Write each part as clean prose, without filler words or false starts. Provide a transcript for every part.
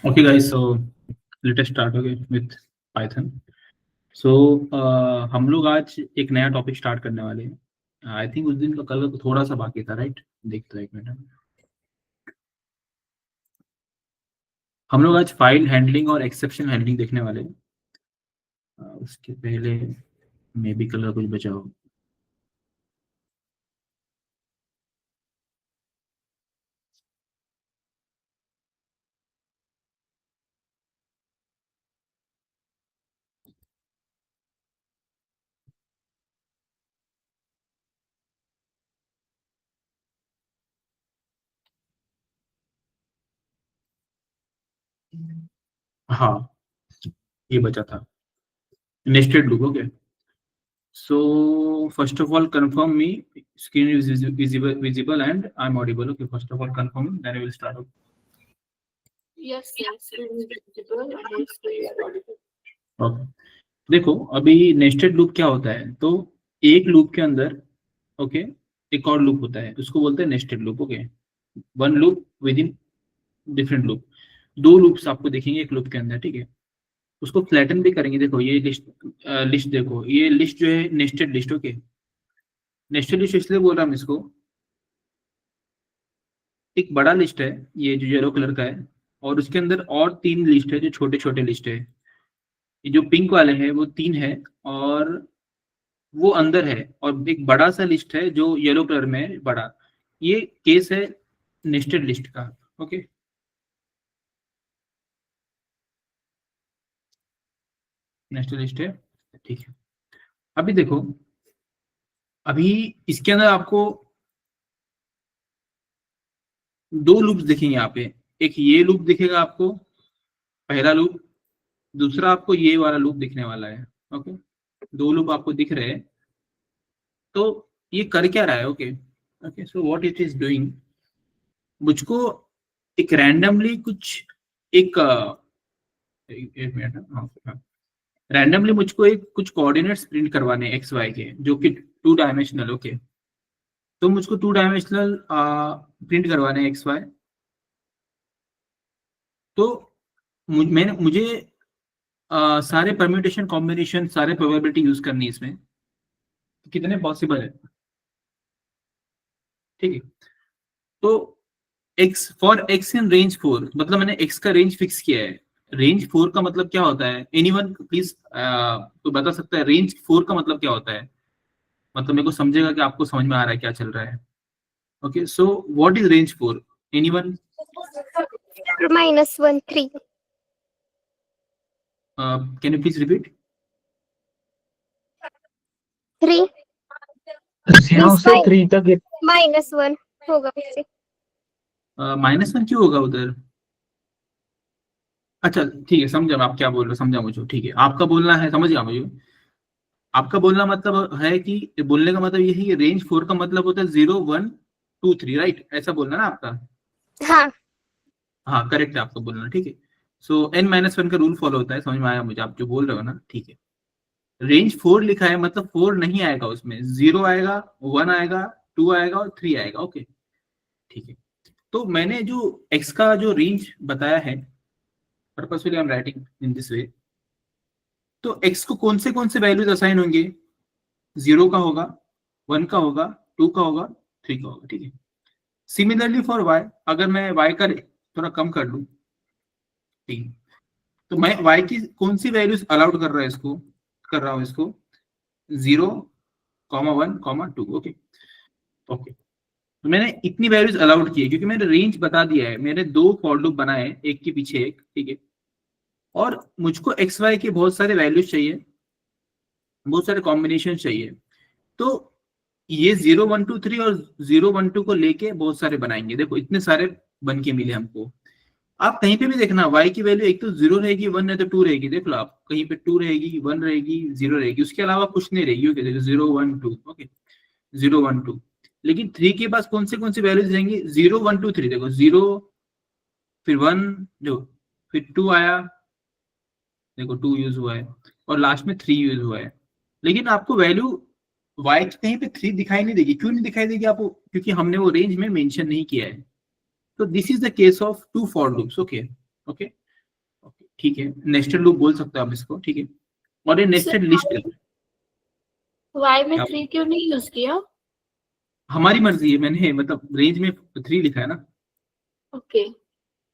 Okay, guys, so let us start with Python. So हम लोग आज एक नया टॉपिक स्टार्ट करने वाले हैं। आई थिंक उस दिन का कल का थोड़ा सा बाकी था, राइट? देखते हैं एक मिनट। हम लोग आज फाइल हैंडलिंग और एक्सेप्शन हैंडलिंग देखने वाले हैं। उसके पहले मे बी कल का कुछ बचा हो। हाँ, ये बचा था nested loop. Okay, so first of all confirm me screen is visible and I'm audible. Okay, first of all confirm, then I will start. Yes, yes, it is visible and also you are audible. Okay, देखो अभी nested loop क्या होता है। तो एक loop के अंदर okay एक और लूप होता है, उसको बोलते हैं nested loop. Okay, one loop with in different loop. दो लूप्स आपको दिखेंगे एक लूप के अंदर, ठीक है। उसको फ्लैटन भी करेंगे। देखो ये लिस्ट देखो, ये लिस्ट जो है nested list. Okay, nested list इसलिए बोल रहा हूँ इसको, एक बड़ा लिस्ट है ये जो येलो कलर का है, और उसके अंदर और तीन लिस्ट है जो छोटे छोटे लिस्ट है। ये जो पिंक वाले हैं वो तीन है और वो अंदर है, और एक बड़ा सा लिस्ट है जो येलो कलर में है बड़ा। ये केस है नेस्टेड लिस्ट का। ओके, नेस्टेड लिस्ट है, ठीक है। अभी देखो, अभी इसके अंदर आपको दो लूप्स दिखेंगे यहाँ पे। एक ये लूप दिखेगा आपको, पहला लूप। दूसरा आपको ये वाला लूप दिखने वाला है। ओके, दो लूप आपको दिख रहे हैं। तो ये कर क्या रहा है? Okay okay, so what it is doing, मुझको एक रैंडमली कुछ एक एक मिनट, हाँ, रैंडमली मुझको एक कुछ कोऑर्डिनेट्स प्रिंट करवाने एक्स वाई के, जो कि टू डायमेंशनल। ओके, तो मुझको टू डायमेंशनल प्रिंट करवाने एक्स वाई। तो मुझे सारे परम्यूटेशन कॉम्बिनेशन सारे प्रोबेबिलिटी यूज करनी है इसमें, कितने पॉसिबल है, ठीक है। तो x for x in range 4, मतलब मैंने x का रेंज फिक्स किया है। रेंज 4 का मतलब क्या होता है? एनीवन प्लीज तो बता सकता है रेंज 4 का मतलब क्या होता है? मतलब मेरे को समझेगा कि आपको समझ में आ रहा है क्या चल रहा है। Okay, so what is range 4? Anyone? -1 3 can you please repeat? 3 0 से 3 तक -1 होगा उससे। -1 क्यों होगा उधर? अच्छा ठीक है, समझा मैं आप क्या बोल रहे हो, समझा मुझे, ठीक है। आपका बोलना है, समझ गया मुझे। आपका बोलना मतलब है कि बोलने का मतलब ये है कि रेंज 4 का मतलब होता है 0 1 2 3, राइट? ऐसा बोलना ना आपका? हाँ हाँ, करेक्ट है आपका बोलना, ठीक है। सो n-1 का रूल फॉलो होता है, समझ में आया मुझे आप जो बोल रहे हो ना, ठीक है। रेंज 4 लिखा है मतलब 4 नहीं आएगा उसमें, 0 आएगा, 1 आएगा, 2 आएगा और 3 आएगा। ओके, ठीक है। तो मैंने जो x का जो रेंज बताया है, purposefully I am writing in this वे। तो x को कौन से वैल्यूज असाइन होंगे? 0 का होगा, 1 का होगा, 2 का होगा, 3 का होगा, ठीक है। सिमिलरली फॉर y, अगर मैं y का थोड़ा कम कर लूं, ठीक है, तो मैं y की कौन सी वैल्यूज अलाउड कर रहा हूं इसको? 0, 1, 2। ओके ओके, तो मैंने इतनी वैल्यूज अलाउड की है क्योंकि मैंने रेंज बता दिया है। मैंने दो फॉर लूप बनाए, एक के पीछे एक, ठीक है। और मुझको एक्स वाई के बहुत सारे वैल्यूज चाहिए, बहुत सारे कॉम्बिनेशन चाहिए। तो ये 0 1 2 3 और 0 1 2 को लेके बहुत सारे बनाएंगे। देखो इतने सारे बन के मिले हमको। आप कहीं पे भी देखना, y की वैल्यू एक तो 0 रहेगी, 1 नहीं तो 2 रहेगी। देख लो आप, कहीं पे 2 रहेगी, 1 रहेगी, 0 रहेगी, उसके अलावा कुछ नहीं रहेगी। ओके, देखो 0 1 2। ओके, 0 1 2। लेकिन 3 के पास कौन सी वैल्यूज रहेंगी? 0 1 2 3। देखो 0, फिर 1, जो फिर 2 आया, देखो 2 यूज हुआ है, और लास्ट में 3 यूज हुआ है। लेकिन आपको वैल्यू y की कहीं पे 3 दिखाई नहीं देगी। क्यों नहीं दिखाई देगी आपको? क्योंकि हमने वो रेंज में मेंशन नहीं किया है। तो this is the case of two for loops. Okay okay, ठीक है, नेस्टेड लूप बोल सकते हो आप इसको, ठीक है, और ये नेस्टेड लिस्ट है। वाई में क्या? 3 क्यों नहीं यूज किया? हमारी मर्जी है, मैंने मतलब रेंज में 3 लिखा है ना। Okay.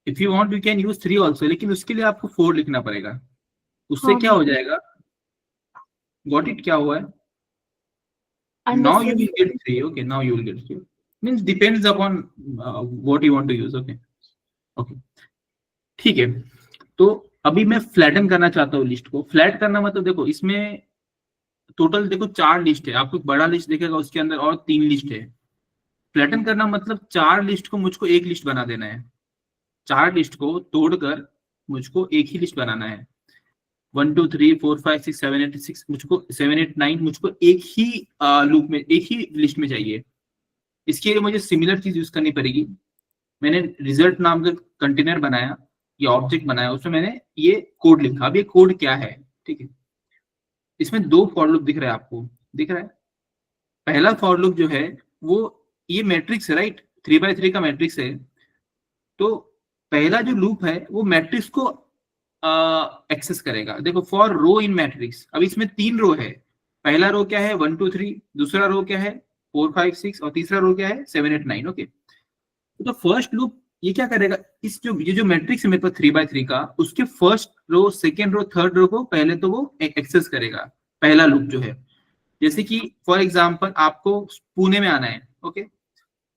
If you want you can use 3 also, लेकिन उसके लिए आपको 4 लिखना पड़ेगा। उससे हाँ क्या हो जाएगा, गॉट इट, क्या हुआ है, now you will get 3, okay, now you will get 3, means depends upon what you want to use, okay, okay, ठीक है। तो अभी मैं फ्लैटन करना चाहता हूँ लिस्ट को। फ्लैट करना मतलब देखो, इसमें टोटल देखो 4 लिस्ट है, आपको एक बड़ा लिस्ट दिखेगा, उसके अंदर और 3 लिस्ट है। फ्लैटन करना मतलब 4 लिस्ट को मुझको एक लिस्ट बना देना है, 4 लिस्ट को तोड़कर मुझको एक ही लिस्ट बनाना है। 1 2 3 4 5 6 7 8 6 मुझको 7 8 9 मुझको एक ही लूप में, एक ही लिस्ट में चाहिए। इसके लिए मुझे सिमिलर चीज यूज करनी पड़ेगी। मैंने रिजल्ट नाम का कंटेनर बनाया या ऑब्जेक्ट बनाया, उसमें मैंने ये कोड लिखा। अब ये कोड क्या है, ठीक है, इसमें 2 फॉर लूप दिख रहा है, आपको दिख रहा है। पहला फॉर लूप जो है वो ये मैट्रिक्स है, राइट, 3x3 का मैट्रिक्स है। तो पहला जो लूप है वो मैट्रिक्स को एक्सेस करेगा। देखो, फॉर रो इन मैट्रिक्स, अब इसमें 3 रो है। पहला रो क्या है 1 2 3, दूसरा रो क्या है 4 5 6, और तीसरा रो क्या है 7 8 9, ओके। तो फर्स्ट लूप ये क्या करेगा, इस ये जो मैट्रिक्स है मेरे पास 3x3 का, उसके first row, second row, third row को पहले तो वो एक्सेस करेगा, पहला लूप जो है। जैसे कि फॉर एग्जांपल आपको पुणे में आना है, okay,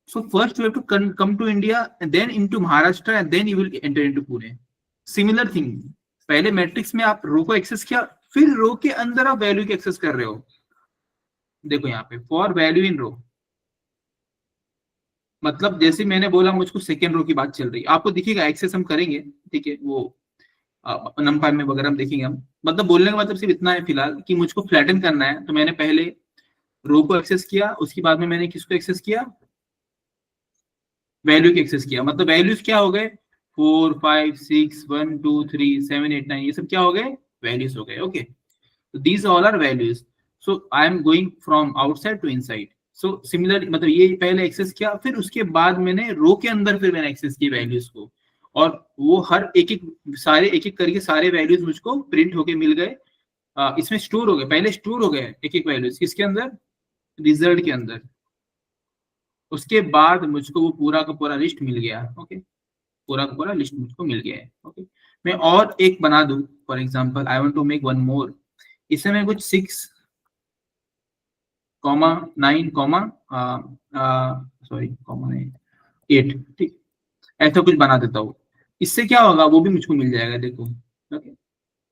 so first you have to come to India, then into Maharashtra, and then you will enter into Pune. Similar thing, पहले मैट्रिक्स में आप रो को एक्सेस किया, फिर रो के अंदर आप वैल्यू की एक्सेस कर रहे हो। देखो यहाँ पे फॉर वैल्यू इन रो, मतलब जैसे मैंने बोला मुझको सेकेंड रो की बात चल रही है, आपको दिखेगा एक्सेस हम करेंगे, ठीक है, वो नंपाई में वगैरह हम देखेंगे हम। मतलब बोलने का मतलब सिर्फ इतना है फिलहाल कि मुझको फ्लैटन करना है, तो मैंने पहले रो को एक्सेस किया, उसके बाद में मैंने किसको एक्सेस किया, वैल्यू की एक्सेस किया। मतलब वैल्यूज क्या हो गए 4 5 6 1 2 3 7 8 9, ये सब क्या हो गए, वैल्यूज हो गए, okay. These all are values, so I am going from outside to inside. So similar, मतलब ये पहले एक्सेस किया, फिर उसके बाद मैंने रो के अंदर फिर मैंने एक्सेस किया वैल्यूज को, और वो हर एक एक करके सारे वैल्यूज मुझको प्रिंट होके मिल गए, इसमें स्टोर हो गए, पहले स्टोर हो गए एक वैल्यूज किसके अंदर, रिजल्ट के अंदर। उसके बाद मुझको वो पूरा का पूरा लिस्ट मिल गया, ओके, पूरा का पूरा लिस्ट मुझको मिल गया है, ओके। मैं और एक बना दूं, for example I want to make one more, इसमें मैं कुछ 6 9 सॉरी 8, ठीक, ऐसा कुछ बना देता हूँ। इससे क्या होगा, वो भी मुझको मिल जाएगा, देखो, okay.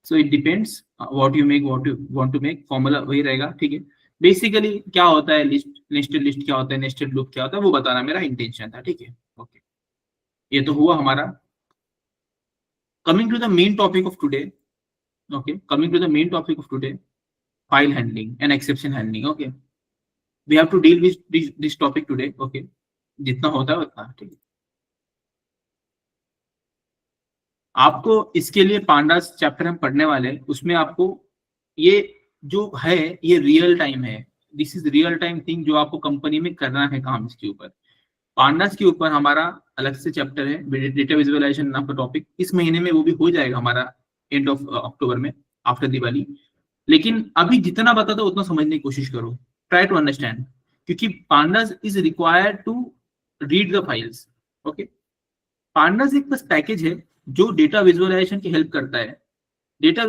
So it depends what you make, what you want to make, formula वही रहेगा, ठीक है। बेसिकली क्या होता है लिस्ट, नेस्टेड लिस्ट क्या होता है, नेस्टेड लूप क्या होता है, वो बताना मेरा इंटेंशन था, ठीक है, ओके। ये तो हुआ हमारा। Coming to the main topic of today, okay, coming to the main topic of today, file handling and exception handling, okay. We have to deal with this topic today, okay, जितना होता है उतना, ठीक है। आपको इसके लिए पांडास चैप्टर हम पढ़ने वाले हैं, उसमें आपको ये जो है ये रियल टाइम है, this is real time thing जो आपको कंपनी में करना है काम। इसके ऊपर पांडास के ऊपर हमारा अलग से चैप्टर है, डेटा विजुअलाइजेशन नाम का टॉपिक, इस महीने में वो भी हो जाएगा हमारा, एंड ऑफ अक्टूबर में, आफ्टर दिवाली। लेकिन अभी जितना बता दो उतना समझने की कोशिश करो, ट्राई टू अंडरस्टैंड, क्योंकि pandas is required to read the files, okay. Pandas एक बस पैकेज है जो डेटा विजुअलाइजेशन की हेल्प करता है। डेटा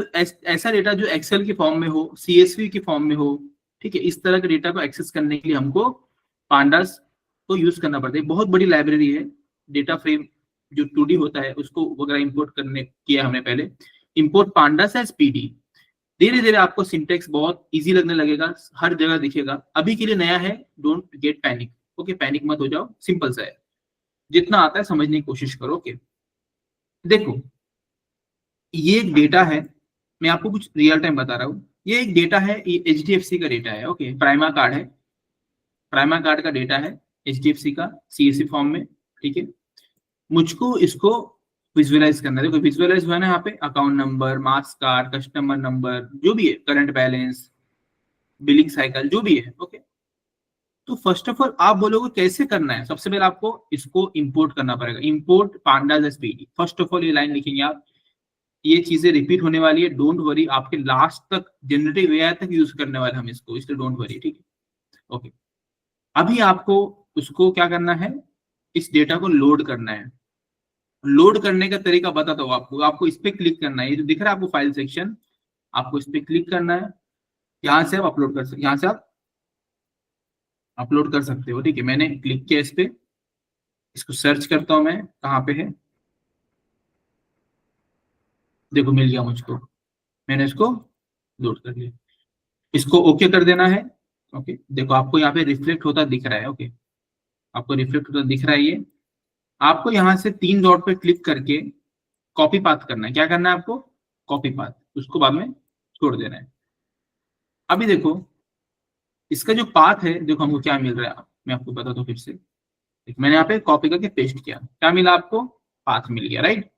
ऐसा डेटा जो एक्सेल के फॉर्म में हो, सीएसवी के फॉर्म में हो, ठीक है, इस तरह के डेटा को एक्सेस करने के लिए हमको पांडास को यूज करना पड़ता है। बहुत बड़ी लाइब्रेरी है, डेटा फ्रेम जो 2D होता है उसको वगैरह इंपोर्ट करने किया हमने पहले, इंपोर्ट पांडास एज पीडी। धीरे धीरे आपको सिंटेक्स बहुत इजी लगने लगेगा, हर जगह दिखेगा। अभी के लिए नया है, don't get panic, okay, panic मत हो जाओ, सिंपल सा है, जितना आता है समझने की कोशिश करो, ओके। देखो ये एक डेटा है, मैं आपको कुछ रियल टाइम बता रहा हूँ। ये एक डेटा है, ये HDFC का डेटा है, ओके, प्राइमा कार्ड है, प्राइमा कार्ड का डेटा है HDFC का CSV फॉर्म में, ठीक है। मुझको इसको विजुअलाइज करना है। देखो विजुअलाइज हुआ ना यहाँ पे, account number, marks card, customer number, जो भी है, करंट बैलेंस, बिलिंग साइकिल, जो भी है, ओके। तो फर्स्ट ऑफ ऑल आप बोलोगे कैसे करना है, सबसे पहले आपको इसको इंपोर्ट करना पड़ेगा, import pandas as PD. First of all ये लाइन लिखेंगे आप, ये चीजें रिपीट होने वाली है, डोंट वरी, आपके लास्ट तक जनरेटिव एआई तक यूज करने वाले हम इसको, इसलिए डोंट वरी, ठीक है। ओके, अभी आपको उसको क्या करना है, इस डेटा को लोड करना है। लोड करने का तरीका बताता हूँ आपको। आपको इस पे क्लिक करना है, ये जो दिख रहा है आपको फाइल सेक्शन, आपको इस पे क्लिक करना है। यहाँ से आप अपलोड कर सकते, यहाँ से आप अपलोड कर सकते हो, ठीक है। मैंने क्लिक किया इस पे, इसको सर्च करता हूं मैं, कहाँ पे है, देखो मिल गया मुझको, मैंने इसको लोड कर लिया। इसको ओके कर देना है। ओके, देखो आपको यहाँ पे रिफ्लेक्ट होता दिख रहा है। ओके, आपको रिफ्लेक्ट होता दिख रहा है ये। आपको यहाँ से 3 डॉट पे क्लिक करके कॉपी पाथ करना है। क्या करना है आपको, कॉपी पाथ, उसको बाद में छोड़ देना है। अभी देखो इसका जो पाथ है, देखो हमको क्या मिल रहा है, मैं आपको बताता हूँ फिर से। मैंने यहाँ पे कॉपी करके पेस्ट किया, क्या मिला आपको, पाथ मिल गया, राइट।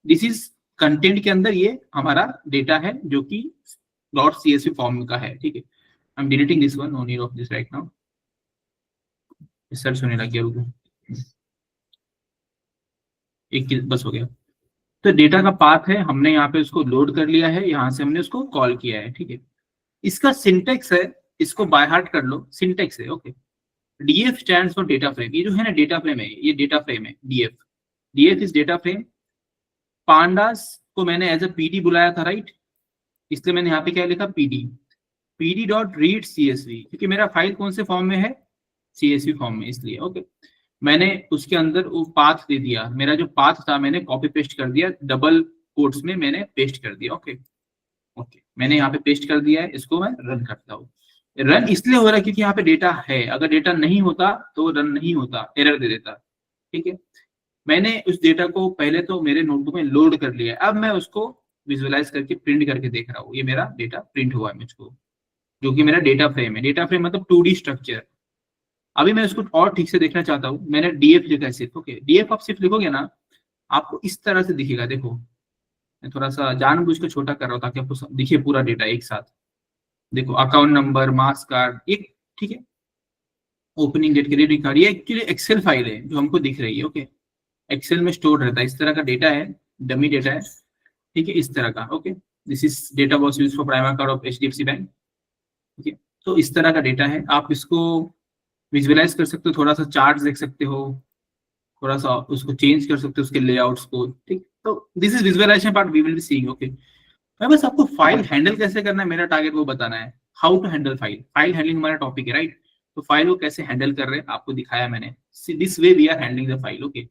दिस इज कंटेंट के अंदर ये हमारा डेटा है जो कि डॉट सीएसवी फॉर्म का है, ठीक है। I am deleting this one, no need of this right now. Search होने लग गया, रुको, एक बस हो गया। तो डेटा का पाथ है, हमने यहाँ पे उसको लोड कर लिया है, यहाँ से हमने उसको कॉल किया है, ठीक है। इसका सिंटेक्स है, इसको बाय हार्ट कर लो, सिंटेक्स है। Okay, DF stands for data frame. ये जो है ना डेटा फ्रेम है, ये डेटा फ्रेम है, DF. DF is data frame. Pandas को मैंने एज अ पीडी बुलाया था, राइट, इसलिए मैंने यहाँ पे क्या लिखा, PD. PD dot read CSV, क्योंकि मेरा फाइल कौन से फॉर्म में है, सीएसवी फॉर्म में, इसलिए। ओके, मैंने उसके अंदर वो पाथ दे दिया, मेरा जो पाथ था मैंने कॉपी पेस्ट कर दिया, डबल कोट्स में मैंने पेस्ट कर दिया। ओके ओके, मैंने यहाँ पे पेस्ट कर दिया है, इसको मैं रन करता हूँ। रन इसलिए हो रहा है क्योंकि यहाँ पे डेटा है, अगर डेटा नहीं होता तो रन नहीं होता, एरर दे देता, ठीक है। मैंने उस डेटा को पहले तो मेरे नोटबुक में लोड कर लिया है, अब मैं उसको विजुअलाइज करके प्रिंट करके देख रहा हूँ। ये मेरा डेटा प्रिंट हुआ है मुझको, जो कि मेरा डेटा फ्रेम है। डेटा फ्रेम मतलब 2D स्ट्रक्चर। अभी मैं उसको और ठीक से देखना चाहता हूँ, मैंने डीएफ लिखा है सिर्फ। ओके, डीएफ आप सिर्फ लिखोगे ना, आपको इस तरह से दिखेगा। देखो मैं थोड़ा सा जानबूझ के छोटा कर रहा हूँ ताकि आपको दिखे पूरा डेटा एक साथ। देखो अकाउंट नंबर, मार्क्स कार्ड, एक, ठीक है, ओपनिंग डेट, क्रेडिट कार्ड, ये एक्चुअली एक्सेल फाइल है जो हमको दिख रही है। ओके, एक्सेल में स्टोर रहता है, इस तरह का डेटा है, डमी डेटा है, ठीक है, इस तरह का। Okay, this is data was used for primary card of HDFC bank. ठीक है, तो इस तरह का डेटा है, आप इसको विजुअलाइज कर सकते हो, थोड़ा सा चार्ट देख सकते हो, थोड़ा सा उसको चेंज कर सकते हो, उसके लेआउट्स को, ठीक। तो this is visualisation part we will be seeing. Okay, मैं बस आपको फाइल हैंडल कैसे करना है, मेरा टारगेट वो बताना है, how to handle file. File handling हमारा टॉपिक है, राइट। तो फाइल को कैसे हैंडल कर रहे हैं आपको दिखाया मैंने, this way we are handling the file. Okay,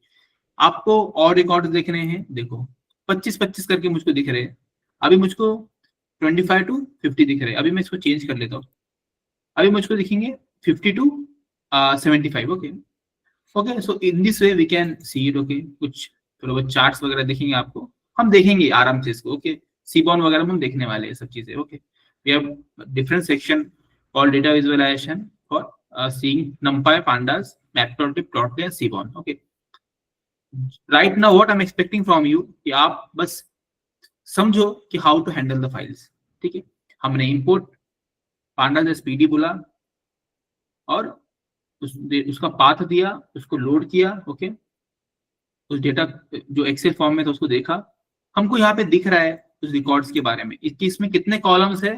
आपको और रिकॉर्ड देख रहे हैं, देखो 25-25 करके मुझको दिख रहे हैं, अभी मुझको 25 to 50 दिख रहे हैं। अभी मैं इसको चेंज कर लेता हूँ, अभी मुझको दिखेंगे 50 to 75। Okay okay, so in this way we can see it. Okay, कुछ थोड़ा बहुत चार्ट्स वगैरह दिखेंगे आपको, हम देखेंगे आराम से इसको। ओके, सीबॉन वगैरह में हम देखने वाले हैं सब चीजें। Okay, we have different section called data visualisation for seeing numpy, pandas, matplotlib, plotly, seaborn. Okay, right now what I am expecting from you कि आप बस समझो कि how to handle the files. ठीक है, हमने इंपोर्ट pandas pd बोला और उसका पाथ दिया, उसको लोड किया। ओके, उस डेटा जो एक्सेल फॉर्म में था उसको देखा, हमको यहाँ पे दिख रहा है उस रिकॉर्ड्स के बारे में, इसमें कितने कॉलम्स है।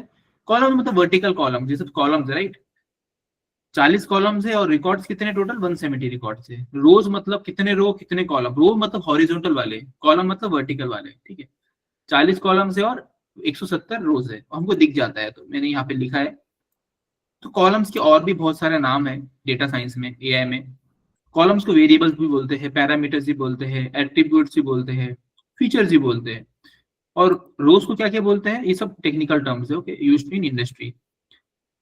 कॉलम मतलब वर्टिकल कॉलम, जैसे कॉलम्स है, राइट, 40 कॉलम्स है, और रिकॉर्ड्स कितने टोटल 170 रिकॉर्ड्स है। रोज मतलब कितने रो कितने कॉलम, रो मतलब हॉरिजॉन्टल वाले, कॉलम मतलब वर्टिकल वाले, ठीक है। 40 कॉलम्स है और 170 रोज है, हमको दिख जाता है, तो मैंने यहाँ पे लिखा है। तो कॉलम्स के और भी बहुत सारे नाम है डेटा साइंस में, एआई में। कॉलम्स को वेरिएबल्स भी बोलते हैं, पैरामीटर्स भी बोलते हैं, एट्रीब्यूट्स भी बोलते हैं, फीचर्स भी बोलते हैं। और रोज को क्या क्या बोलते हैं, ये सब टेक्निकल टर्म्स है। Okay, used in industry.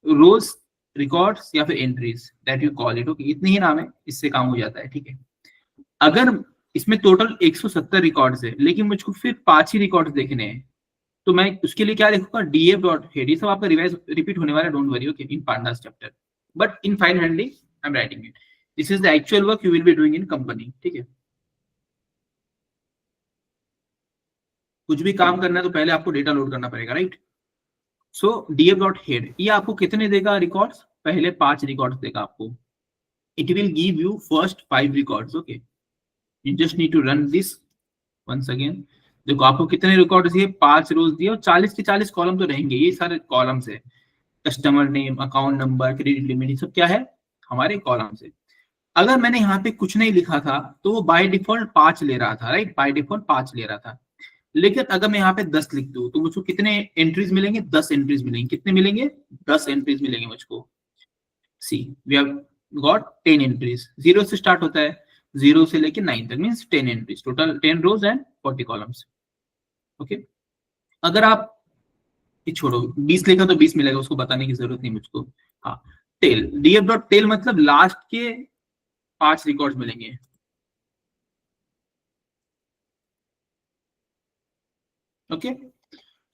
Rows records या फिर entries, that you call it. Okay, इतने ही नाम है, इससे काम हो जाता है। ठीक है, अगर इसमें टोटल 170 रिकॉर्ड्स है, लेकिन मुझको फिर 5 ही रिकॉर्ड्स देखने हैं, तो मैं उसके लिए क्या लिखूंगा, df डॉट हेड। ये सब आपका रिवाइज रिपीट होने वाला है, don't worry. Okay, in pandas chapter, but in file handling I am writing it. This is the actual work you will be doing in company. ठीक है, कुछ भी काम करना है तो पहले आपको डेटा लोड करना पड़ेगा, राइट। सो df डॉट हेड, ये आपको कितने देगा रिकॉर्ड्स, पहले 5 रिकॉर्ड्स देगा आपको। It will give you first 5 records. Okay, you just need to run this once again, देखो आपको कितने रिकॉर्ड दिए, 5 रोज दिए और 40 के 40 कॉलम तो रहेंगे, ये सारे कॉलम्स है। Customer name, account number, credit limit, ये सब क्या है, हमारे कॉलम्स है। अगर मैंने यहाँ पे कुछ नहीं लिखा था तो वो बाय डिफॉल्ट 5 ले रहा था, राइट, बाय डिफॉल्ट 5 ले रहा था। लेकिन अगर मैं यहाँ पे 10 लिख दूं तो मुझको कितने एंट्रीज मिलेंगे, 10 एंट्रीज मिलेंगे। कितने मिलेंगे, 10 एंट्रीज मिलेंगे मुझको। सी वी हैव गॉट 10 एंट्रीज। 0 से स्टार्ट होता है, 0 से लेके 9 तक, means 10 entries, total 10 rows and 40 columns. Okay, अगर आप ये छोड़ो 20 लिखा तो 20 मिलेगा, उसको बताने की जरूरत नहीं मुझको। हाँ, टेल, डीएफ डॉट टेल मतलब लास्ट के 5 रिकॉर्ड्स मिलेंगे। Okay,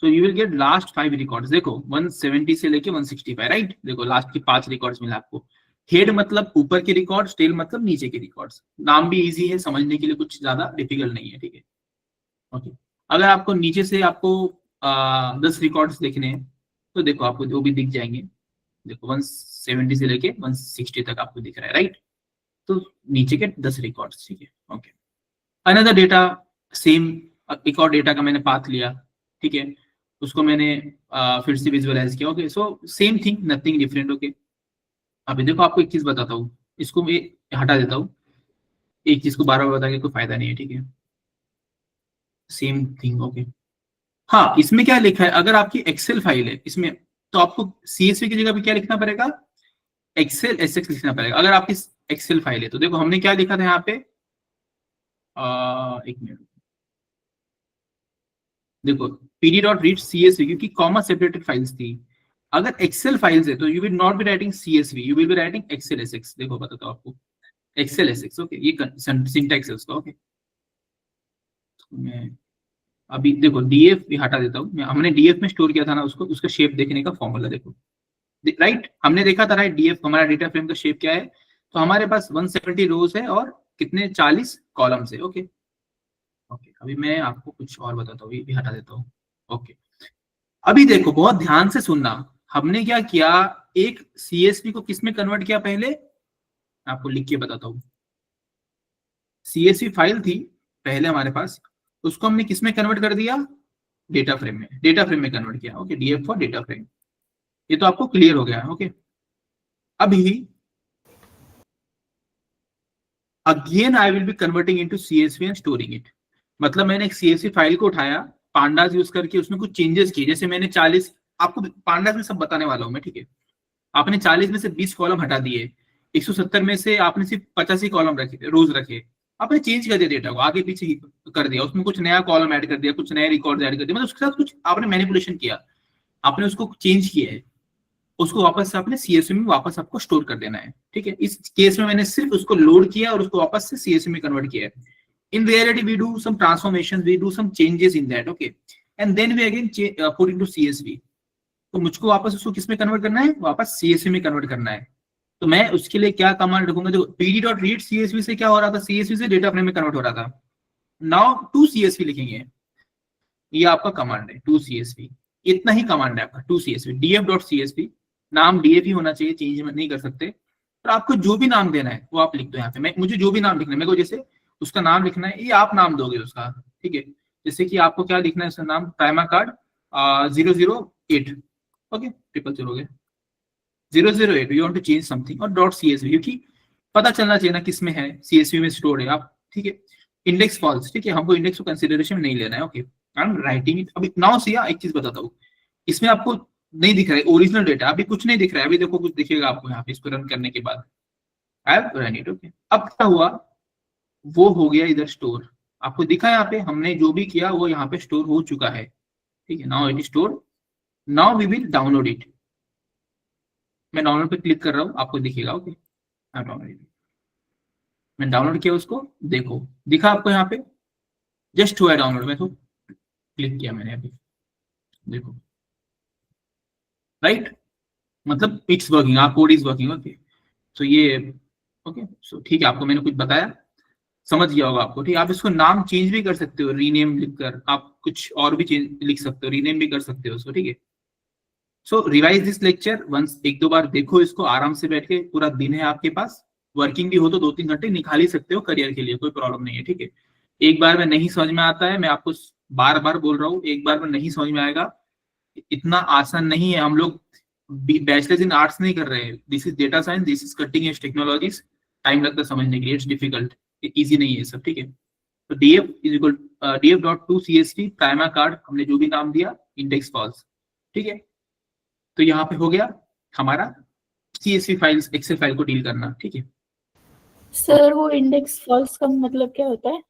so you will get last 5 records. देखो 170 से लेके 165, राइट। देखो लास्ट के 5 रिकॉर्ड्स मिला आपको। हेड मतलब ऊपर के रिकॉर्ड्स, टेल मतलब नीचे के रिकॉर्ड्स। नाम भी इजी है, समझने के लिए कुछ ज्यादा डिफिकल्ट नहीं है, ठीक है। ओके, अगर आपको नीचे से आपको 10 रिकॉर्ड्स देखने हैं तो देखो आपको वो भी दिख जाएंगे। देखो 170 से लेके 160 तक आपको दिख रहा है, राइट। तो नीचे के 10 रिकॉर्ड्स, ठीक है। ओके, अनदर डेटा, सेम एक और डेटा का मैंने पाथ लिया, ठीक है, उसको मैंने फिर से विजुअलाइज किया। Okay, so same thing, nothing different. Okay, अभी देखो आपको एक चीज बताता हूँ, इसको मैं हटा देता हूँ, एक चीज को बार बार बता के कोई फायदा नहीं है, ठीक है। Same thing. ओके, हाँ, इसमें क्या लिखा है, अगर आपकी एक्सेल फाइल है इसमें तो आपको सीएसवी की जगह पे क्या लिखना पड़ेगा, एक्सेल एसएक्स लिखना पड़ेगा। अगर आपकी एक्सेल फाइल है तो देखो हमने क्या लिखा था यहाँ पे, एक मिनट, देखो pd डॉट रीड csv, क्योंकि कॉमा सेपरेटेड फाइल्स थी। अगर एक्सेल फाइल्स है तो you will not be writing csv, you will be writing excel SX. देखो बताता हूँ आपको, एक्सेल एसएक्स। ओके, ये सिंटैक्स है उसका। ओके, मैं अभी देखो डीएफ भी हटा देता हूँ, हमने डीएफ में स्टोर किया था ना उसको, उसका शेप देखने का फॉर्मूला देखो, राइट। हमने देखा था, राइट, डीएफ हमारा डेटा फ्रेम का शेप क्या है। तो हमारे पास 170 रोज है और कितने 40 कॉलम्स है। ओके, ओके, अभी मैं आपको कुछ और बताता हूँ, ये भी हटा देता हूँ। ओके, अभी देखो बहुत ध्यान से सुनना, हमने क्या किया, एक सीएसवी को किस में कन्वर्ट किया, पहले आपको लिख के बताता हूँ। सीएसवी फाइल थी पहले हमारे पास, उसको हमने किस में कन्वर्ट कर दिया, डेटा फ्रेम में, डेटा फ्रेम में कन्वर्ट किया। Okay, DF for data frame, ये तो आपको क्लियर हो गया। ओके, अभी again I will be converting into CSV and storing it. मतलब मैंने एक सीएसवी फाइल को उठाया, पांडास यूज करके उसमें कुछ चेंजेस किए। जैसे मैंने 40, आपको पांडास में सब बताने वाला हूं मैं, ठीक है। आपने 40 में से 20 कॉलम हटा दिए, 170 में से आपने सिर्फ 85 कॉलम रखे, रोज रखे, आपने चेंज कर दिया डेटा को, आगे पीछे कर दिया, उसमें कुछ नया कॉलम ऐड कर दिया, कुछ नए रिकॉर्ड ऐड कर दिया, मतलब उसके साथ कुछ आपने मैनिपुलेशन किया, आपने उसको चेंज किया है, उसको वापस से आपने सीएसवी में वापस आपको स्टोर कर देना है, ठीक है। इस केस में मैंने सिर्फ उसको लोड किया और उसको वापस से सीएसवी में कन्वर्ट किया है। In reality, we do some transformations, we do some changes in that, okay, and then we again put into CSV. तो मुझको वापस उसको किस में कन्वर्ट करना है, वापस CSV में कन्वर्ट करना है। तो मैं उसके लिए क्या कमांड रखूंगा, देखो pd.read CSV से क्या हो रहा था, CSV से डेटा फ्रेम में कन्वर्ट हो रहा था। नाउ टू CSV लिखेंगे, ये आपका कमांड है, टू CSV, इतना ही कमांड है आपका, टू CSV, df.csv, नाम df ही होना चाहिए, चेंज नहीं कर सकते। और आपको जो भी नाम देना है वो आप लिख दो यहाँ पे, मुझे जो भी नाम लिखना है, मेरे को जैसे उसका नाम लिखना है, ये आप नाम दोगे उसका, ठीक है। जैसे कि आपको क्या लिखना है, उसका नाम prima card 008, okay, 008, 008, you want to change something, और डॉट सीएसवी, क्योंकि पता चलना चाहिए ना किस में है, सीएसवी में स्टोर है आप, ठीक है। इंडेक्स फॉल्स, ठीक है, हमको इंडेक्स को कंसीडरेशन में नहीं लेना है। Okay, I am writing it. अभी नाउ सी एक चीज बताता हूँ, इसमें आपको नहीं दिख रहा है ओरिजिनल डेटा, अभी कुछ नहीं दिख रहा है, अभी देखो कुछ दिखेगा आपको यहाँ पे, इसको रन करने के बाद I have run it. Okay, अब क्या हुआ, वो हो गया इधर स्टोर, आपको दिखा यहाँ पे, हमने जो भी किया वो यहाँ पे स्टोर हो चुका है, ठीक है। Now it is store, now we will download it. मैं डाउनलोड पे क्लिक कर रहा हूँ, आपको दिखेगा। ओके, मैं डाउनलोड किया उसको, देखो दिखा आपको यहाँ पे, जस्ट हुआ डाउनलोड में, तो क्लिक किया मैंने अभी, देखो, राइट, मतलब इट्स वर्किंग, आप कोड इज वर्किंग। ओके, तो ये ओके, सो ठीक है, आपको मैंने कुछ बताया, समझ गया होगा आपको, ठीक है। आप इसको नाम चेंज भी कर सकते हो, रीनेम लिखकर आप कुछ और भी चेंज लिख सकते हो, रीनेम भी कर सकते हो उसको, ठीक है। So revise this lecture once, एक दो बार देखो इसको आराम से बैठ के, पूरा दिन है आपके पास, वर्किंग भी हो तो 2-3 घंटे निकाल ही सकते हो करियर के लिए, कोई प्रॉब्लम नहीं है, ठीक है। एक बार में नहीं समझ में आता है, मैं आपको बार बार बोल रहा हूँ, एक बार में नहीं समझ में आएगा, इतना आसान नहीं है। हम लोग बैचलर्स इन आर्ट्स नहीं कर रहे हैं, this is data science, this is cutting edge technologies, time लगता है समझने के लिए, इट्स डिफिकल्ट, इजी नहीं है सब, ठीक है। तो df is equal df dot to CSV prima card, हमने जो भी नाम दिया, इंडेक्स फॉल्स, ठीक है। तो यहाँ पे हो गया हमारा CSV फाइल्स, एक्सेल फाइल को डील करना, ठीक है। सर वो इंडेक्स फॉल्स का मतलब क्या होता है?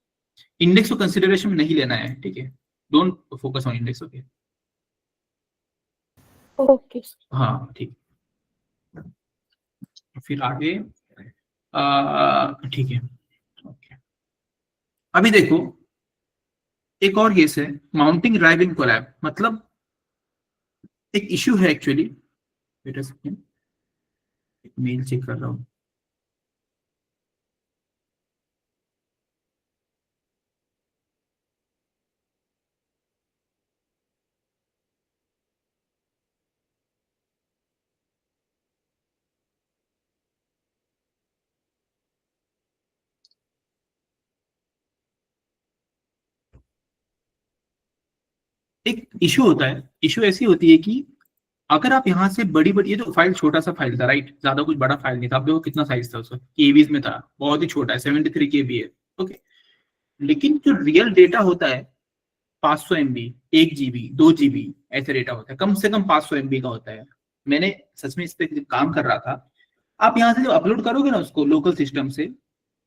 इंडेक्स को कंसिडरेशन में नहीं लेना है, ठीक है, don't focus on index, okay. Okay. हाँ ठीक, फिर आगे ठीक है, ओके। अभी देखो एक और केस है, माउंटिंग ड्राइव इन कोलैब, मतलब एक इश्यू है एक्चुअली, वेट अ सेकंड, एक मेल चेक कर रहा हूँ। एक इश्यू होता है, इश्यू ऐसी होती है कि अगर आप यहाँ से बड़ी बड़ी, ये तो फाइल छोटा सा फाइल था, राइट, ज्यादा कुछ बड़ा फाइल नहीं था, आप देखो कितना साइज था उसका, केबीज में था, बहुत ही छोटा है, 73 KB है, ओके। लेकिन जो रियल डेटा होता है 500 MB, 1 GB, 2 GB, ऐसे डेटा होता है, कम से कम 500 MB का होता है। मैंने सच में इस पे काम कर रहा था। आप यहाँ से जो अपलोड करोगे ना उसको लोकल सिस्टम से,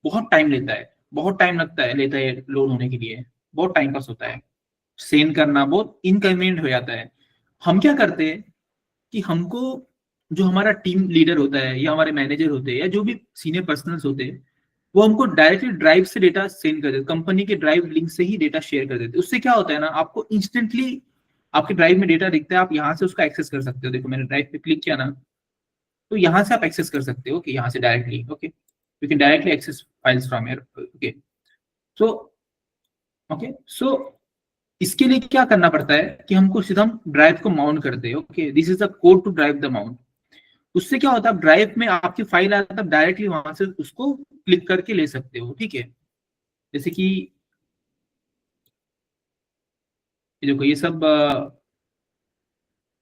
बहुत टाइम लेता है, बहुत टाइम लगता है, लेता है लोड होने के लिए, बहुत टाइम पास होता है, सेंड करना बहुत इनकन्वीनियंट हो जाता है। हम क्या करते हैं कि हमको, जो हमारा टीम लीडर होता है या हमारे मैनेजर होते हैं या जो भी सीनियर पर्सनल्स होते हैं, वो हमको डायरेक्टली ड्राइव से डेटा सेंड कर देते, कंपनी के ड्राइव लिंक से ही डेटा शेयर कर देते। उससे क्या होता है ना, आपको इंस्टेंटली आपके ड्राइव में डेटा दिखता है, आप यहाँ से उसका एक्सेस कर सकते हो। देखो मैंने ड्राइव पे क्लिक किया ना, तो यहाँ से आप एक्सेस कर सकते हो कि यहाँ से directly, okay, you can directly access files from here, okay. So okay, so इसके लिए क्या करना पड़ता है कि हमको सीधा हम ड्राइव को माउंट करते हैं, okay, this is the code to drive the mount. उससे क्या होता है, ड्राइव में आपकी फाइल आता है, डायरेक्टली वहां से उसको क्लिक करके ले सकते हो, ठीक है। जैसे कि ये देखो, ये सब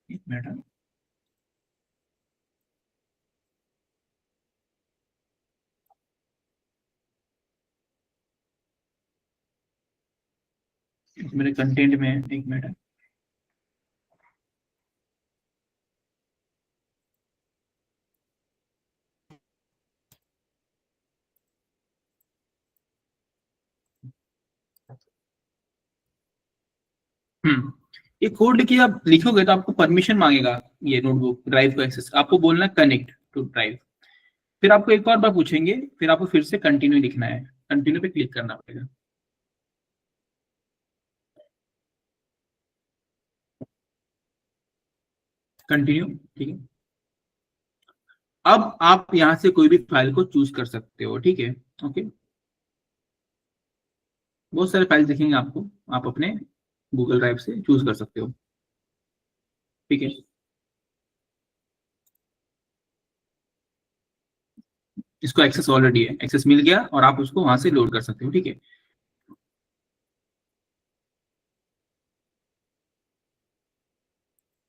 एक मिनट, मेरे कंटेंट में, एक मिनट, ये कोड लिखिए, आप लिखोगे तो आपको परमिशन मांगेगा, ये नोटबुक ड्राइव को एक्सेस, आपको बोलना कनेक्ट टू ड्राइव, फिर आपको एक और बार पूछेंगे, फिर आपको फिर से कंटिन्यू लिखना है, कंटिन्यू पे क्लिक करना पड़ेगा, कंटिन्यू, ठीक है। अब आप यहाँ से कोई भी फाइल को चूज कर सकते हो, ठीक है, ओके। बहुत सारे फाइल दिखेंगे आपको, आप अपने गूगल ड्राइव से चूज कर सकते हो, ठीक है। इसको एक्सेस ऑलरेडी है, एक्सेस मिल गया और आप उसको वहां से लोड कर सकते हो, ठीक है।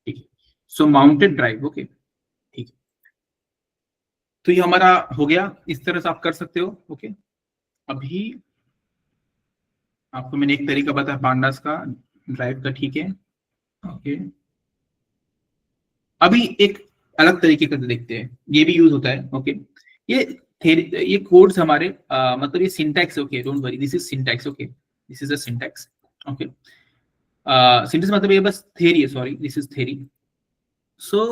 ठीक है, सो माउंटेड ड्राइव, ओके, ठीक है। तो ये हमारा हो गया, इस तरह से आप कर सकते हो, ओके। अभी आपको मैंने एक तरीका बताया पांडास का ड्राइव का, ठीक है, ओके। अभी एक अलग तरीके का देखते हैं, ये भी यूज होता है, ओके। ये ये कोड्स हमारे मतलब ये syntax, okay, don't worry, this is syntax, okay, this is a syntax, okay. Syntax मतलब ये बस थ्योरी है, sorry, this is theory. So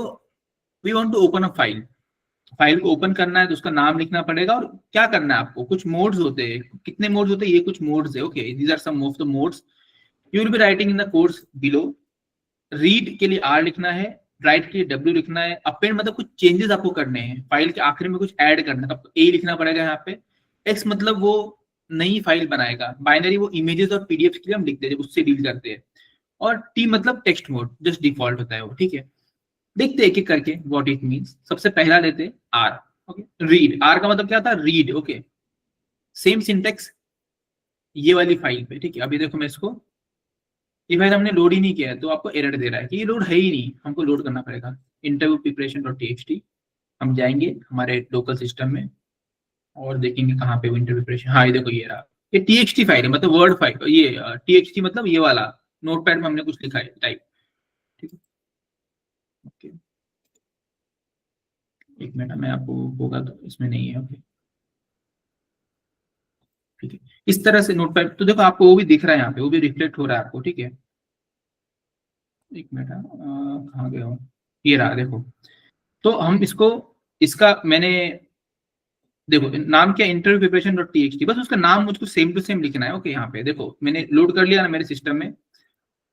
we want to open a file, file को ओपन करना है तो उसका नाम लिखना पड़ेगा, और क्या करना है आपको, कुछ मोड्स होते हैं, कितने मोड्स होते हैं, ये कुछ मोड्स है, okay, these are some of the modes you will be writing in the codes below. Read के लिए R लिखना है, राइट के लिए W लिखना है, अपेंड मतलब कुछ चेंजेस आपको करने हैं, फाइल के आखिर में कुछ ऐड करना है तो आपको A लिखना पड़ेगा यहाँ पे। X मतलब वो नई फाइल बनाएगा, बाइनरी वो इमेजेस और पीडीएफ के लिए हम लिखते हैं जब उससे डील करते हैं, और T मतलब टेक्स्ट मोड, जस्ट डिफॉल्ट होता है वो, ठीक है। देखते हैं एक एक करके व्हाट इट मींस। सबसे पहला लेते हैं R, ओके, रीड, R का मतलब क्या था, रीड, ओके, सेम सिंटेक्स ये वाली फाइल पे, ठीक है। अभी देखो मैं इसको ये फाइल हमने लोड ही नहीं किया है तो आपको एरर दे रहा है कि ये लोड है ही नहीं, हमको लोड करना पड़ेगा। इंटरव्यू प्रिपरेशन डॉट टी, हम जाएंगे हमारे लोकल सिस्टम में और देखेंगे कहाँ पे इंटरव्यू प्रिपरेशन। हाँ ये देखो ये रहा, ये टीएक्सटी फाइल है, मतलब वर्ड फाइल। ये टीएक्सटी मतलब ये वाला नोटपैड में हमने कुछ लिखा है टाइप, ठीक है। ओके एक मिनट, मैं आपको होगा तो इसमें नहीं है। ओके ठीक है, इस तरह से नोटपैड, तो देखो आपको वो भी दिख रहा है यहाँ पे, वो भी रिफ्लेक्ट हो रहा है आपको, ठीक है। एक मिनट, कहाँ गया हूँ, ये रहा देखो। तो हम इसको, इसका मैंने देखो नाम क्या, इंटरव्यू प्रिपरेशन डॉट टी, बस उसका नाम मुझको सेम टू सेम लिखना है। ओके यहाँ पे देखो मैंने लोड कर लिया ना मेरे सिस्टम में,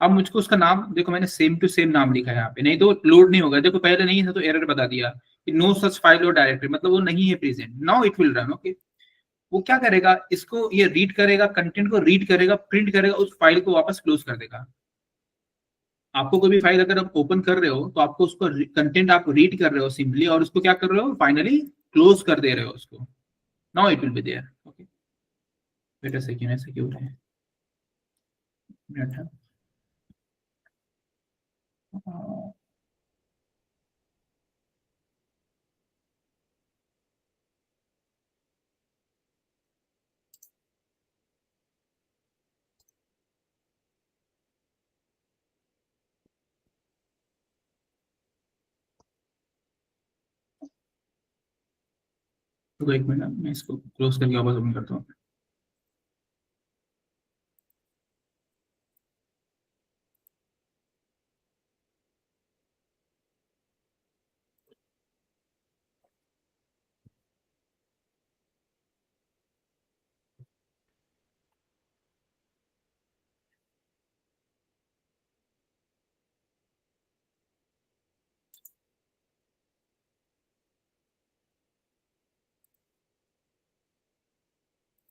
अब मुझको उसका नाम देखो, मैंने सेम टू सेम नाम लिखा है यहाँ पे, नहीं तो लोड नहीं होगा। देखो पहले नहीं था तो एरर बता दिया कि नो सच फाइल और डायरेक्टरी, मतलब वो नहीं है present, now it will run. Okay वो क्या करेगा, इसको ये रीड करेगा, कंटेंट को रीड करेगा, प्रिंट करेगा, उस फाइल को वापस क्लोज कर देगा। आपको कोई भी फाइल अगर आप ओपन कर रहे हो तो आपको उसको कंटेंट आप रीड कर रहे हो सिंपली, और उसको क्या कर रहे हो, फाइनली क्लोज कर दे रहे हो उसको। Now it will be there. Okay wait a second, ऐसे क्यों हो रहा है, मिनट है। तो एक मिनट, मैं इसको क्लोज करके वापस ओपन करता हूँ।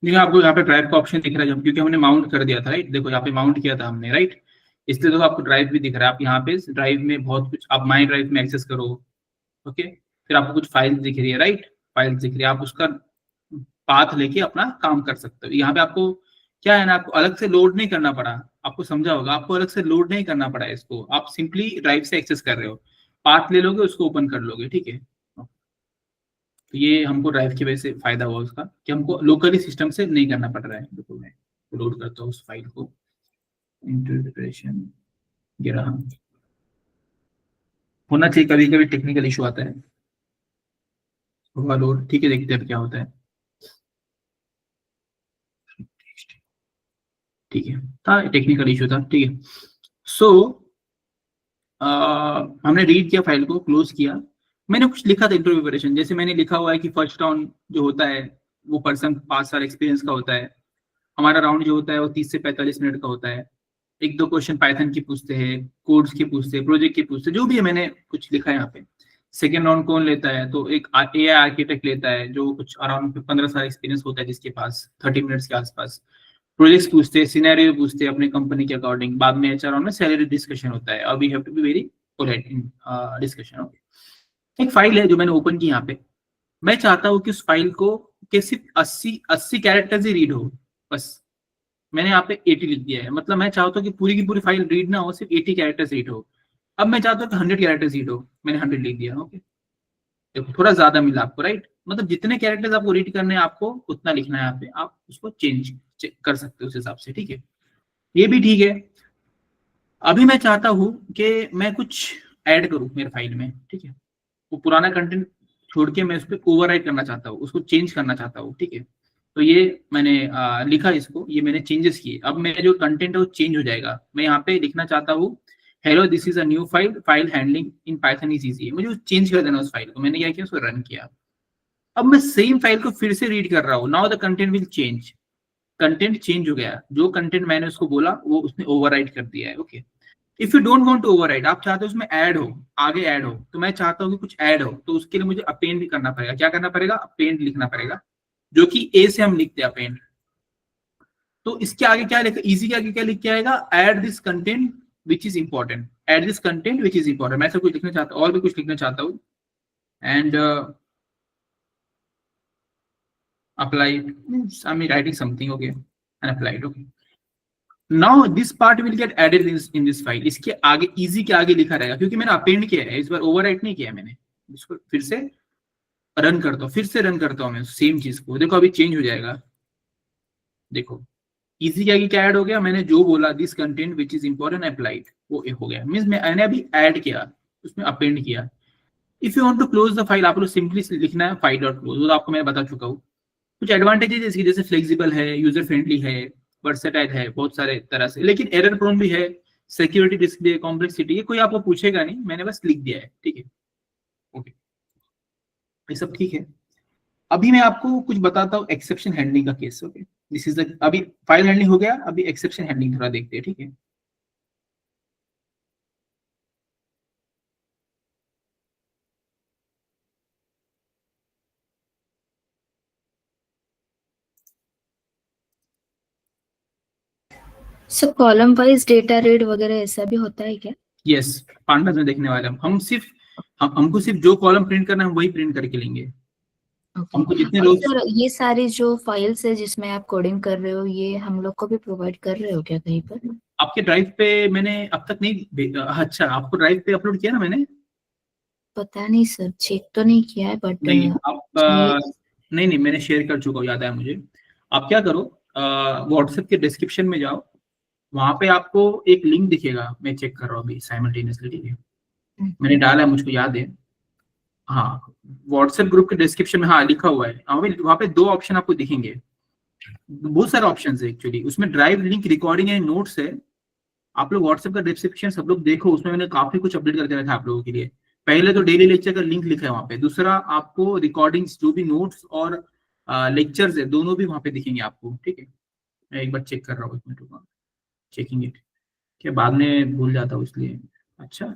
देखिए आपको यहाँ पे ड्राइव का ऑप्शन दिख रहा है, जब क्योंकि हमने माउंट कर दिया था, राइट। देखो यहाँ पे माउंट किया था हमने, राइट, इसलिए तो आपको ड्राइव भी दिख रहा है। आप यहाँ पे ड्राइव में बहुत कुछ, आप माई ड्राइव में एक्सेस करो। ओके फिर आपको कुछ फाइल्स दिख रही है, राइट, फाइल्स दिख रही है, आप उसका पाथ लेके अपना काम कर सकते हो। यहाँ पे आपको क्या है ना, आपको अलग से लोड नहीं करना पड़ा, आपको समझा होगा, आपको अलग से लोड नहीं करना पड़ा इसको, आप सिंपली ड्राइव से एक्सेस कर रहे हो, पाथ ले लोगे, उसको ओपन कर लोगे, ठीक है। तो ये हमको ड्राइव की वजह से फायदा हुआ उसका, कि हमको लोकली सिस्टम से नहीं करना पड़ रहा है। देखो मैं लोड करता हूँ उस फाइल को, इंटरप्रिटेशन ये रहा। होना चाहिए, कभी कभी टेक्निकल इशू आता है, होगा लोड, ठीक है, देखते हैं क्या होता है। ठीक है, था टेक्निकल इशू था, ठीक है। सो हमने रीड किया, फाइल को क्लोज किया, मैंने कुछ लिखा था इंटरव्यू प्रिपरेशन, जैसे मैंने लिखा हुआ है कि फर्स्ट राउंड जो होता है वो पर्सन 5 साल एक्सपीरियंस का होता है, हमारा राउंड जो होता है वो 30 से 45 मिनट का होता है, एक दो क्वेश्चन पाइथन की पूछते हैं, कोड्स की पूछते हैं, प्रोजेक्ट की पूछते हैं, जो भी है मैंने कुछ लिखा है यहाँ पे। सेकेंड राउंड कौन लेता है, तो एक AI आर्किटेक्ट लेता है जो कुछ अराउंड 15 साल एक्सपीरियंस होता है जिसके पास, 30 मिनट्स के आसपास। प्रोजेक्ट्स पूछते हैं, सिनेरियो पूछते हैं अपने कंपनी के अकॉर्डिंग, बाद में HR राउंड में सैलरी डिस्कशन होता है, और we have to be very polite in discussion. एक फाइल है जो मैंने ओपन की यहाँ पे, मैं चाहता हूँ कि उस फाइल को कि सिर्फ 80 कैरेक्टर्स ही रीड हो, बस मैंने यहाँ पे 80 लिख दिया है, मतलब मैं चाहता हूँ कि पूरी की पूरी फाइल रीड ना हो, सिर्फ 80 कैरेक्टर्स रीड हो। अब मैं चाहता हूँ कि 100 कैरेक्टर्स रीड हो, मैंने 100 लिख दिया। ओके देखो थोड़ा ज्यादा मिला आपको, राइट, मतलब जितने कैरेक्टर्स आपको रीड करने हैं आपको उतना लिखना है यहाँ पे, आप उसको चेंज कर सकते हो उस हिसाब से, ठीक है, ये भी ठीक है। अभी मैं चाहता हूँ कि मैं कुछ ऐड करूँ मेरे फाइल में, ठीक है, वो पुराना कंटेंट छोड़ के मैं उस पर ओवरराइट करना चाहता हूँ, उसको चेंज करना चाहता हूँ, ठीक है। तो ये मैंने लिखा इसको, ये मैंने चेंजेस किए, अब मेरा जो कंटेंट है वो चेंज हो जाएगा। मैं यहाँ पे लिखना चाहता हूँ hello this is a new file, file handling in Python is easy, मुझे चेंज कर देना उस फाइल को। मैंने क्या किया, उसको रन किया, अब मैं सेम फाइल को फिर से रीड कर रहा हूँ, now the content will change, content change हो गया, जो कंटेंट मैंने उसको बोला वो उसने ओवरराइट कर दिया है। Okay if you don't want to overwrite, आप चाहते हो उसमें ऐड हो, आगे ऐड हो, तो मैं चाहता हूँ कि कुछ ऐड हो, तो उसके लिए मुझे अपेंड भी करना पड़ेगा। क्या करना पड़ेगा, अपेंड लिखना पड़ेगा, जो कि ए से हम लिखते हैं अपेंड। तो इसके आगे क्या लिखा, इजी के आगे क्या लिख के आएगा, add this content which is important, add this content which is important. मैं ऐसा कुछ लिखना चाहता हूँ, और भी कुछ लिखना चाहता हूँ, and apply means I'm writing something, okay, and applied, okay. Now this part will get added in this file. इसके आगे इजी के आगे लिखा रहेगा क्योंकि मैंने अपेंड किया है, इस बार ओवरराइट नहीं किया है मैंने। इसको फिर से रन करता हूँ, फिर से रन करता हूँ मैं सेम चीज को, देखो अभी चेंज हो जाएगा। देखो इजी के आगे क्या ऐड हो गया, मैंने जो बोला this content which is important applied, वो हो गया। मींस मैंने अभी ऐड किया, उसमें अपेंड किया। If you want to close the file, आप लोग सिंपली लिखना है फाइल डॉट क्लोज, वो तो आपको मैं बता चुका हूँ। कुछ एडवांटेजेस इसकी, जैसे फ्लेक्सिबल है, यूजर फ्रेंडली है, वर्सेटाइल है बहुत सारे तरह से, लेकिन एरर प्रोन भी है, सिक्योरिटी रिस्क भी है, कॉम्प्लेक्सिटी, ये कोई आपको पूछेगा नहीं, मैंने बस लिख दिया है, ठीक है। ओके, ये सब ठीक है। अभी मैं आपको कुछ बताता हूँ एक्सेप्शन हैंडलिंग का case. Okay, this is the, अभी फाइल हैंडलिंग हो गया, अभी एक्सेप्शन हैंडलिंग थोड़ा देखते हैं, ठीक है। सो कॉलम वाइज डेटा रीड वगैरह ऐसा भी होता है क्या? यस, पांडास में देखने वाले हम सिर्फ हमको सिर्फ जो कॉलम प्रिंट करना है हम वही प्रिंट करके लेंगे। हमको जितने और लोग, सर ये सारी जो फाइल्स है जिसमें आप कोडिंग कर रहे हो, ये हम लोग को भी प्रोवाइड कर रहे हो क्या कहीं पर? आपके ड्राइव पे मैंने अब तक नहीं अच्छा, आपको ड्राइव पे अपलोड किया ना मैंने? पता नहीं सर, चेक तो नहीं किया है बट नहीं आप नहीं मैंने शेयर कर चुका हूँ, याद है मुझे। आप क्या करो, व्हाट्सएप के डिस्क्रिप्शन में जाओ, वहां पे आपको एक लिंक दिखेगा, मैं चेक कर रहा हूँ अभी साइमल्टेनियसली, ठीक है। मैंने डाला है, मुझको याद है, हाँ व्हाट्सएप ग्रुप के डिस्क्रिप्शन में, हाँ लिखा हुआ है। वहाँ पे दो ऑप्शन आपको दिखेंगे, बहुत सारे ऑप्शन है एक्चुअली उसमें। Drive link, recording and notes है। आप लोग व्हाट्सएप का डिस्क्रिप्शन सब लोग देखो, उसमें मैंने काफी कुछ अपडेट करके रखा है आप लोगों के लिए। पहले तो डेली लेक्चर का लिंक लिखा है वहाँ पे, दूसरा आपको रिकॉर्डिंग्स जो भी नोट्स और लेक्चर्स है दोनों भी वहाँ पे दिखेंगे आपको, ठीक है। मैं एक बार चेक कर रहा हूँ, एक मिनट रुको, चेकिंग इट, क्या बाद में भूल जाता हूँ इसलिए। अच्छा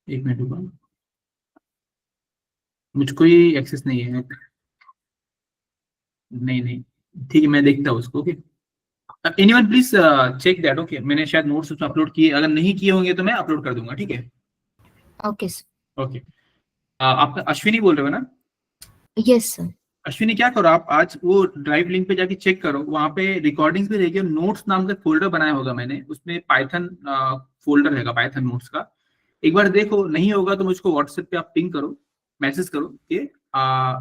एक मिनट रुको, मुझको ही एक्सेस नहीं है, नहीं ठीक है, मैं देखता हूँ उसको। Okay, anyone please check that. Okay, मैंने शायद नोट्स उसमें अपलोड किए, अगर नहीं किए होंगे तो मैं अपलोड कर दूंगा, ठीक है। Okay sir. ओके, आपका अश्विनी बोल रहे हो ना? Yes sir. अश्विनी क्या करो, आप आज वो ड्राइव लिंक पे जाके चेक करो, वहां पे रिकॉर्डिंग्स भी रहेगी, नोट्स नाम का फोल्डर बनाया होगा मैंने, उसमें पाइथन फोल्डर रहेगा, पाइथन नोट्स का। एक बार देखो, नहीं होगा तो मुझको व्हाट्सएप पे आप पिंग करो, मैसेज करो कि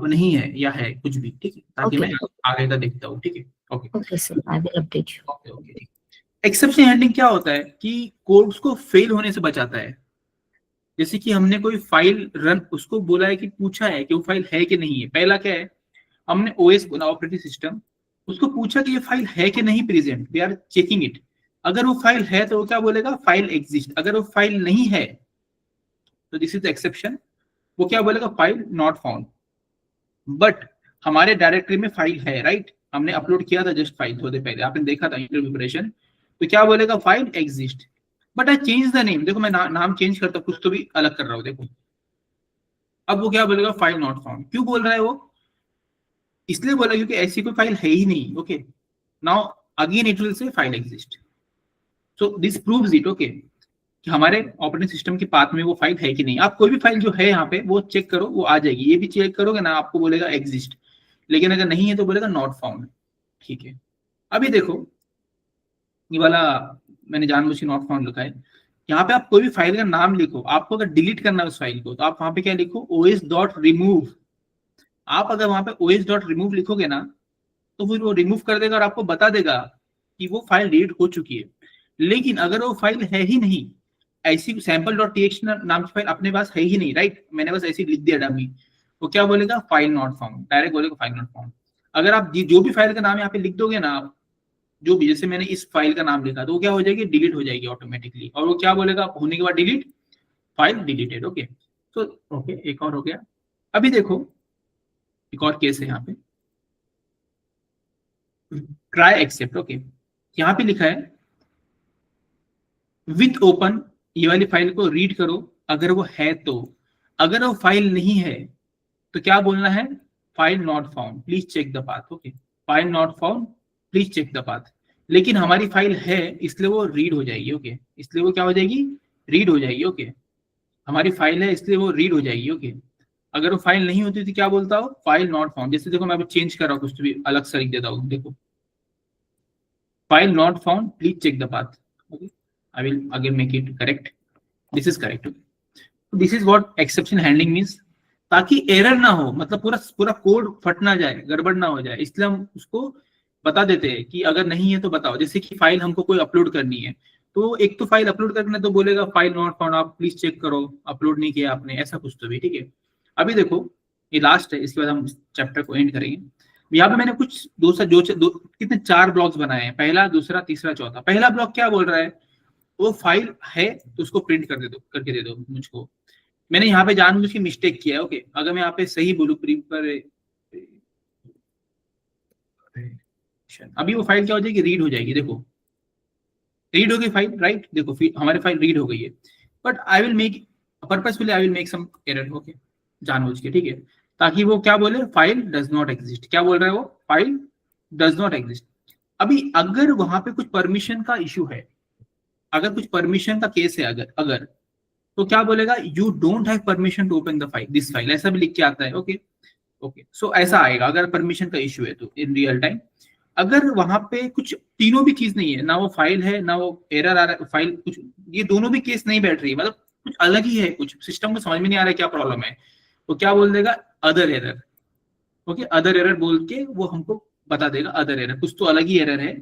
नहीं है या है कुछ भी, ठीक है, ताकि मैं आगे का देखता हूँ, ठीक है। Okay okay sir, I will update you. Okay okay, ठीक। एक्सेप्शन हैंडलिंग क्या होता है कि कोड्स को फेल होने से बचाता है। जैसे कि हमने कोई फाइल रन, उसको बोला है कि पूछा है कि वो फाइल है कि नहीं है। पहला क्या है, हमने ओएस बोला, ऑपरेटिंग सिस्टम, उसको पूछा कि ये फाइल है कि नहीं present, we are checking it. अगर वो फाइल है तो वो क्या बोलेगा, फाइल एग्जिस्ट। अगर वो फाइल नहीं है तो दिस इज एक्सेप्शन, वो क्या बोलेगा, फाइल नॉट फाउंड। बट हमारे डायरेक्टरी में फाइल है, राइट, हमने अपलोड किया था जस्ट फाइल थोड़ी देर पहले, आपने देखा था इंटरव्यू प्रिपरेशन, तो क्या बोलेगा, file exist. But I change the name, देखो मैं नाम चेंज करता हूँ, कुछ तो भी अलग कर रहा हूँ, देखो अब वो क्या बोलेगा, फाइल नॉट फाउंड। क्यों बोल रहा है वो, इसलिए बोला क्योंकि ऐसी कोई फाइल है ही नहीं। Okay, now again it will say file exist, so this proves it, okay, कि हमारे ऑपरेटिंग सिस्टम के पाथ में वो फाइल है कि नहीं। आप कोई भी फाइल जो है यहाँ पे वो चेक करो, वो आ जाएगी। ये भी चेक करोगे ना, आपको बोलेगा एग्जिस्ट, लेकिन अगर नहीं है तो बोलेगा नॉट फाउंड, ठीक है। अभी देखो ये वाला मैंने जानबूझ के नॉट फाउंड लिखा है। यहाँ पे आप कोई भी फाइल का नाम लिखो, आपको अगर डिलीट करना है उस फाइल को, तो आप वहां पे क्या लिखो, os.remove। आप अगर वहां पे os.remove लिखोगे ना, तो फिर वो रिमूव कर देगा और आपको बता देगा कि वो फाइल डिलीट हो चुकी है। लेकिन अगर वो फाइल है ही नहीं, ऐसी सैंपल डॉट टीएक्सटी नाम की फाइल अपने पास है ही नहीं, राइट, मैंने बस ऐसे लिख दिया डमी, वो क्या बोलेगा, फाइल नॉट फाउंड, डायरेक्ट बोलेगा फाइल नॉट फाउंड। अगर आप जो भी फाइल का नाम यहाँ पे लिख दोगे ना, आप जो भी, जैसे मैंने इस फाइल का नाम लिखा, तो वो क्या हो जाएगी, डिलीट हो जाएगी ऑटोमेटिकली। और वो क्या बोलेगा होने के बाद, डिलीट, फाइल डिलीटेड। ओके, तो ओके, एक और हो गया। अभी देखो एक और केस है यहाँ पे, ट्राई एक्सेप्ट। ओके, यहाँ पे लिखा है विथ ओपन, ये वाली फाइल को रीड करो अगर वो है तो। अगर वो फाइल नहीं है तो क्या बोलना है, file not found, please check the path. Okay, file not found, please check the path. लेकिन हमारी फाइल है इसलिए वो रीड हो जाएगी। ओके, इसलिए वो क्या हो जाएगी, रीड हो जाएगी। ओके, हमारी फाइल है इसलिए वो रीड हो जाएगी। ओके, अगर वो फाइल नहीं होती तो क्या बोलता हो, फाइल नॉट फाउंड। जैसे देखो मैं अभी चेंज कर रहा हूँ, कुछ तो भी अलग सा लिख देता हूँ, देखो file not found, please check the path. Okay, I will again make it correct. This is correct. Okay. This is what exception handling means, ताकि एरर ना हो, मतलब पूरा कोड फट ना जाए, गड़बड़ ना हो जाए, इसलिए हम उसको बता देते हैं कि अगर नहीं है तो बताओ। जैसे कि फाइल हमको कोई अपलोड करनी है, तो एक तो फाइल अपलोड करना तो बोलेगा फाइल नॉट फाउंड, आप प्लीज चेक करो, अपलोड नहीं किया आपने, ऐसा कुछ तो भी। ठीक है, अभी देखो ये लास्ट है, इसके बाद हम चैप्टर को एंड करेंगे। यहाँ पे मैंने कुछ कितने 4 ब्लॉक्स बनाए हैं, पहला, दूसरा, तीसरा, चौथा। पहला ब्लॉक क्या बोल रहा है, वो फाइल है तो उसको प्रिंट करके दे दो मुझको। मैंने यहाँ पे जानबूझ के मिस्टेक किया है। ओके, अगर मैं यहाँ पे सही बोलूँ प्रिंट पर, अभी वो फाइल क्या हो जाएगी, रीड हो जाएगी। देखो रीड होगी फाइल, राइट। देखो हमारी फाइल रीड हो गई है, but I will make purposefully, I will make some error. Okay, जानबूझ के, ठीक है, ताकि वो क्या बोले, फाइल डज नॉट एग्जिस्ट। क्या बोल रहा है वो, फाइल डज नॉट एग्जिस्ट। अभी अगर वहां पे कुछ परमिशन का इश्यू है, अगर कुछ परमिशन का केस है, अगर तो क्या बोलेगा, you don't have permission to open the file, this file, ऐसा भी लिख के आता है। ओके ओके, सो ऐसा आएगा अगर परमिशन का इश्यू है तो इन रियल टाइम। अगर वहां पे कुछ तीनों भी चीज नहीं है, ना वो फाइल है ना वो एरर आ रहा है, फाइल कुछ, ये दोनों भी केस नहीं बैठ रही है, मतलब कुछ अलग ही है, कुछ सिस्टम को समझ में नहीं आ रहा है क्या प्रॉब्लम है, तो क्या बोल देगा, other error. Okay, other error बोल के वो हमको बता देगा अदर एरर, कुछ तो अलग ही एरर है।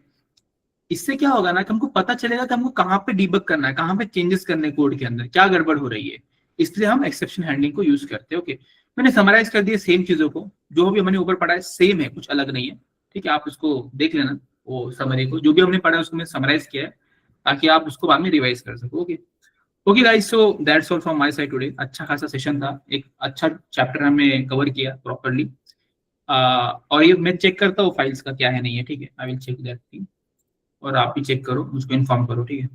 इससे क्या होगा ना कि हमको पता चलेगा कि हमको कहाँ पे डीबग करना है, कहाँ पे चेंजेस करने कोड के अंदर, क्या गड़बड़ हो रही है। इसलिए हम एक्सेप्शन हैंडलिंग को यूज करते हैं। ओके, मैंने समराइज कर दिया सेम चीजों को, जो भी हमने ऊपर पढ़ा है सेम है, कुछ अलग नहीं है। ठीक है, आप उसको देख लेना, वो समरी को, जो भी हमने पढ़ा है उसको मैंने समराइज किया है, ताकि आप उसको बाद में रिवाइज कर सको। Okay okay guys, so that's all from my side today. अच्छा खासा सेशन था, एक अच्छा चैप्टर हमने कवर किया प्रॉपर्ली। और ये मैं चेक करता हूँ फाइल्स का क्या है नहीं है। ठीक है, I will check that thing, और आप भी चेक करो, मुझको इन्फॉर्म करो। ठीक है।